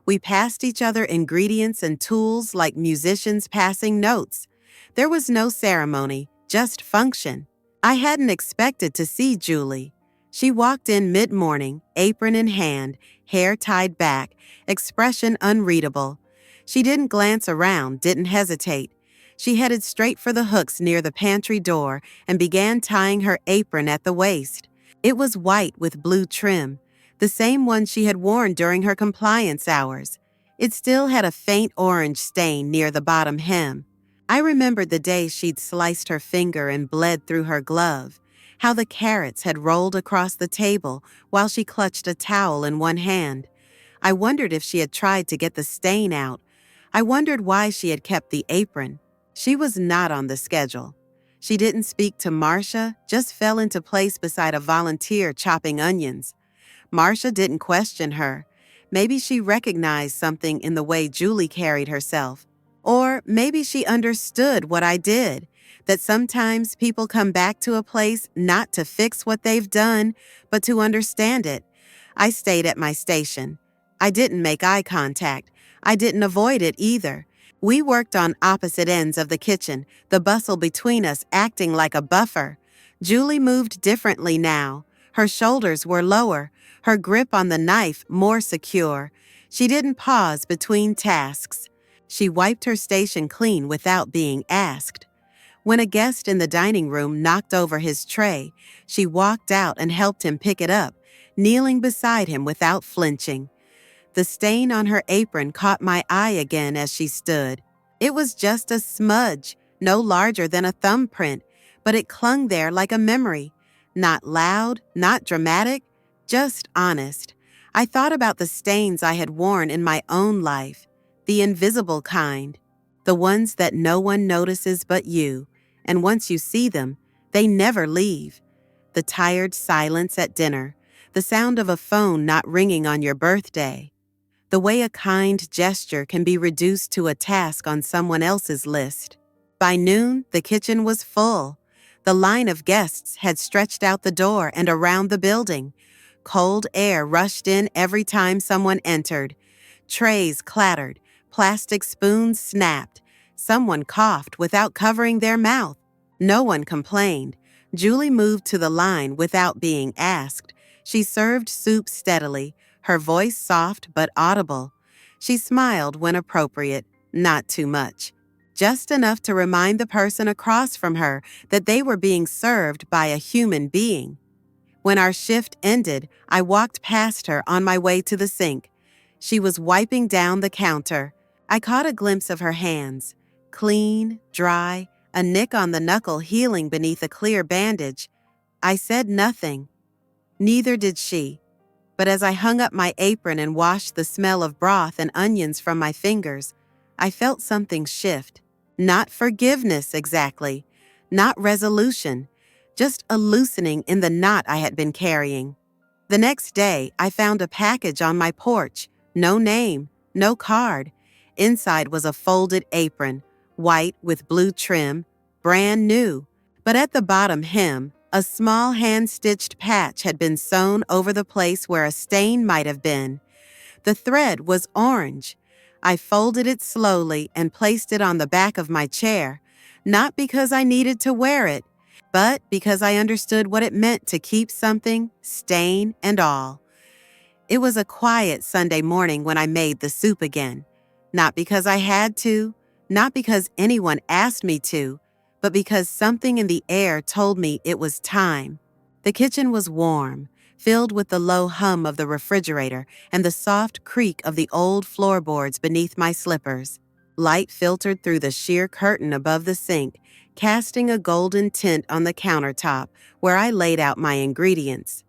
We passed each other ingredients and tools like musicians passing notes. There was no ceremony, just function. I hadn't expected to see Julie. She walked in mid-morning, apron in hand, hair tied back, expression unreadable. She didn't glance around, didn't hesitate. She headed straight for the hooks near the pantry door and began tying her apron at the waist. It was white with blue trim, the same one she had worn during her compliance hours. It still had a faint orange stain near the bottom hem. I remembered the day she'd sliced her finger and bled through her glove, how the carrots had rolled across the table while she clutched a towel in one hand. I wondered if she had tried to get the stain out. I wondered why she had kept the apron. She was not on the schedule. She didn't speak to Marcia, just fell into place beside a volunteer chopping onions. Marcia didn't question her. Maybe she recognized something in the way Julie carried herself. Or maybe she understood what I did, that sometimes people come back to a place not to fix what they've done, but to understand it. I stayed at my station. I didn't make eye contact. I didn't avoid it either. We worked on opposite ends of the kitchen, the bustle between us acting like a buffer. Julie moved differently now. Her shoulders were lower, her grip on the knife more secure. She didn't pause between tasks. She wiped her station clean without being asked. When a guest in the dining room knocked over his tray, she walked out and helped him pick it up, kneeling beside him without flinching. The stain on her apron caught my eye again as she stood. It was just a smudge, no larger than a thumbprint, but it clung there like a memory. Not loud, not dramatic, just honest. I thought about the stains I had worn in my own life, the invisible kind, the ones that no one notices but you, and once you see them, they never leave. The tired silence at dinner, the sound of a phone not ringing on your birthday, the way a kind gesture can be reduced to a task on someone else's list. By noon, the kitchen was full. The line of guests had stretched out the door and around the building. Cold air rushed in every time someone entered. Trays clattered, plastic spoons snapped. Someone coughed without covering their mouth. No one complained. Julie moved to the line without being asked. She served soup steadily, her voice soft but audible. She smiled when appropriate, not too much. Just enough to remind the person across from her that they were being served by a human being. When our shift ended, I walked past her on my way to the sink. She was wiping down the counter. I caught a glimpse of her hands. Clean, dry, a nick on the knuckle healing beneath a clear bandage. I said nothing. Neither did she. But as I hung up my apron and washed the smell of broth and onions from my fingers, I felt something shift. Not forgiveness exactly, not resolution, just a loosening in the knot I had been carrying. The next day, I found a package on my porch. No name, no card. Inside was a folded apron, white with blue trim, brand new. But at the bottom hem, a small hand-stitched patch had been sewn over the place where a stain might have been. The thread was orange. I folded it slowly and placed it on the back of my chair, not because I needed to wear it, but because I understood what it meant to keep something, stain and all. It was a quiet Sunday morning when I made the soup again. Not because I had to, not because anyone asked me to, but because something in the air told me it was time. The kitchen was warm, filled with the low hum of the refrigerator and the soft creak of the old floorboards beneath my slippers. Light filtered through the sheer curtain above the sink, casting a golden tint on the countertop where I laid out my ingredients.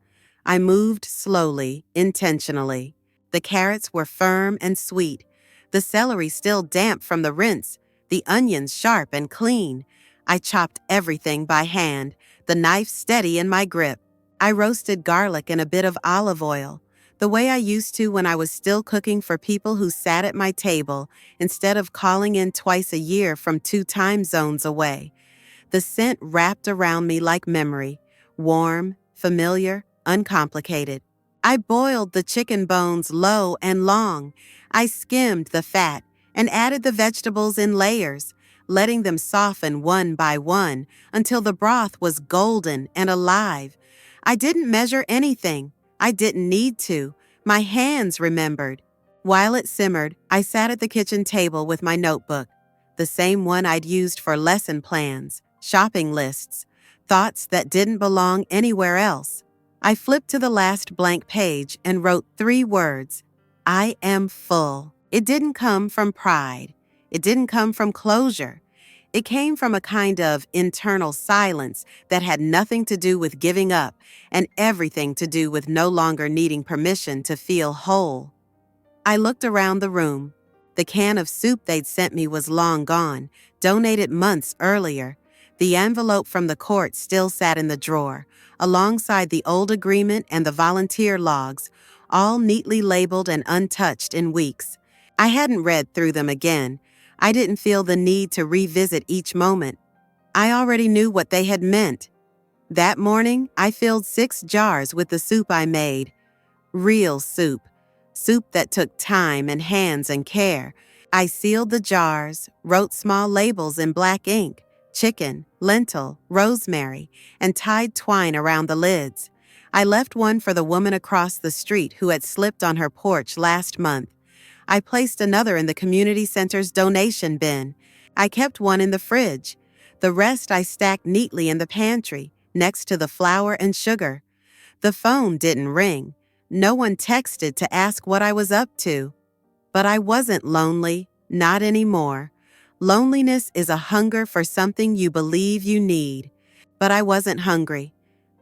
I moved slowly, intentionally. The carrots were firm and sweet, the celery still damp from the rinse, the onions sharp and clean. I chopped everything by hand, the knife steady in my grip. I roasted garlic in a bit of olive oil, the way I used to when I was still cooking for people who sat at my table instead of calling in twice a year from 2 time zones away. The scent wrapped around me like memory, warm, familiar, uncomplicated. I boiled the chicken bones low and long. I skimmed the fat and added the vegetables in layers, letting them soften one by one until the broth was golden and alive. I didn't measure anything. I didn't need to. My hands remembered. While it simmered, I sat at the kitchen table with my notebook, the same one I'd used for lesson plans, shopping lists, thoughts that didn't belong anywhere else. I flipped to the last blank page and wrote 3 words. I am full. It didn't come from pride. It didn't come from closure. It came from a kind of internal silence that had nothing to do with giving up and everything to do with no longer needing permission to feel whole. I looked around the room. The can of soup they'd sent me was long gone, donated months earlier. The envelope from the court still sat in the drawer, alongside the old agreement and the volunteer logs, all neatly labeled and untouched in weeks. I hadn't read through them again. I didn't feel the need to revisit each moment. I already knew what they had meant. That morning, I filled 6 jars with the soup I made. Real soup. Soup that took time and hands and care. I sealed the jars, wrote small labels in black ink, chicken, lentil, rosemary, and tied twine around the lids. I left one for the woman across the street who had slipped on her porch last month. I placed another in the community center's donation bin. I kept one in the fridge. The rest I stacked neatly in the pantry, next to the flour and sugar. The phone didn't ring. No one texted to ask what I was up to. But I wasn't lonely, not anymore. Loneliness is a hunger for something you believe you need. But I wasn't hungry.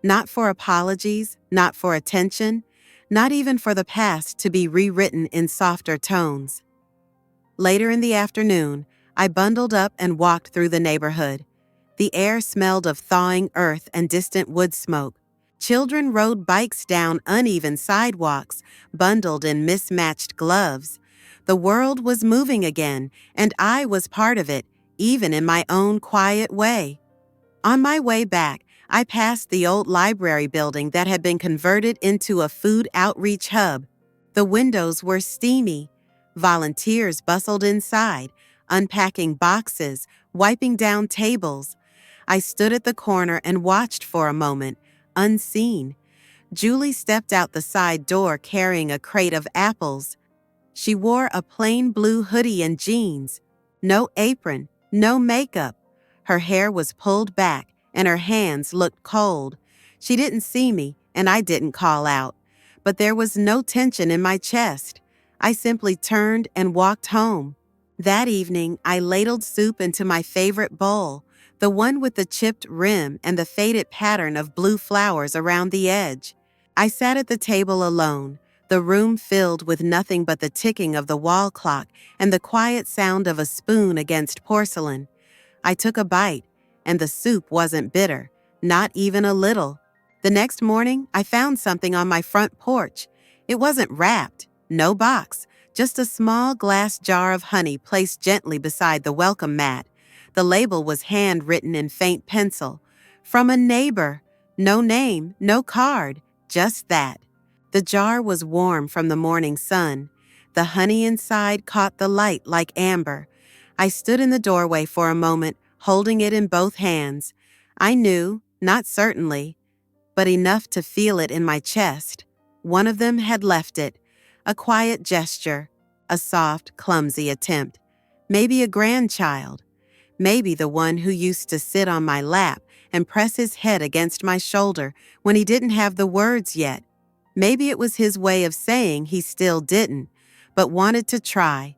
Not for apologies, not for attention, not even for the past to be rewritten in softer tones. Later in the afternoon, I bundled up and walked through the neighborhood. The air smelled of thawing earth and distant wood smoke. Children rode bikes down uneven sidewalks, bundled in mismatched gloves. The world was moving again, and I was part of it, even in my own quiet way. On my way back, I passed the old library building that had been converted into a food outreach hub. The windows were steamy. Volunteers bustled inside, unpacking boxes, wiping down tables. I stood at the corner and watched for a moment, unseen. Julie stepped out the side door carrying a crate of apples. She wore a plain blue hoodie and jeans. No apron, no makeup. Her hair was pulled back, and her hands looked cold. She didn't see me, and I didn't call out. But there was no tension in my chest. I simply turned and walked home. That evening, I ladled soup into my favorite bowl, the one with the chipped rim and the faded pattern of blue flowers around the edge. I sat at the table alone, the room filled with nothing but the ticking of the wall clock and the quiet sound of a spoon against porcelain. I took a bite, and the soup wasn't bitter, not even a little. The next morning, I found something on my front porch. It wasn't wrapped, no box, just a small glass jar of honey placed gently beside the welcome mat. The label was handwritten in faint pencil. From a neighbor. No name, no card, just that. The jar was warm from the morning sun. The honey inside caught the light like amber. I stood in the doorway for a moment, holding it in both hands. I knew, not certainly, but enough to feel it in my chest. One of them had left it. A quiet gesture, a soft, clumsy attempt. Maybe a grandchild. Maybe the one who used to sit on my lap and press his head against my shoulder when he didn't have the words yet. Maybe it was his way of saying he still didn't, but wanted to try.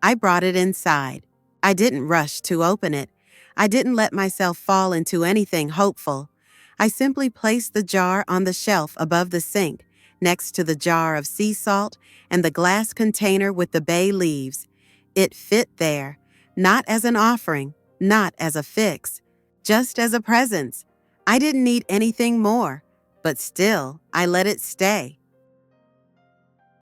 I brought it inside. I didn't rush to open it. I didn't let myself fall into anything hopeful. I simply placed the jar on the shelf above the sink, next to the jar of sea salt and the glass container with the bay leaves. It fit there, not as an offering, not as a fix, just as a presence. I didn't need anything more, but still, I let it stay.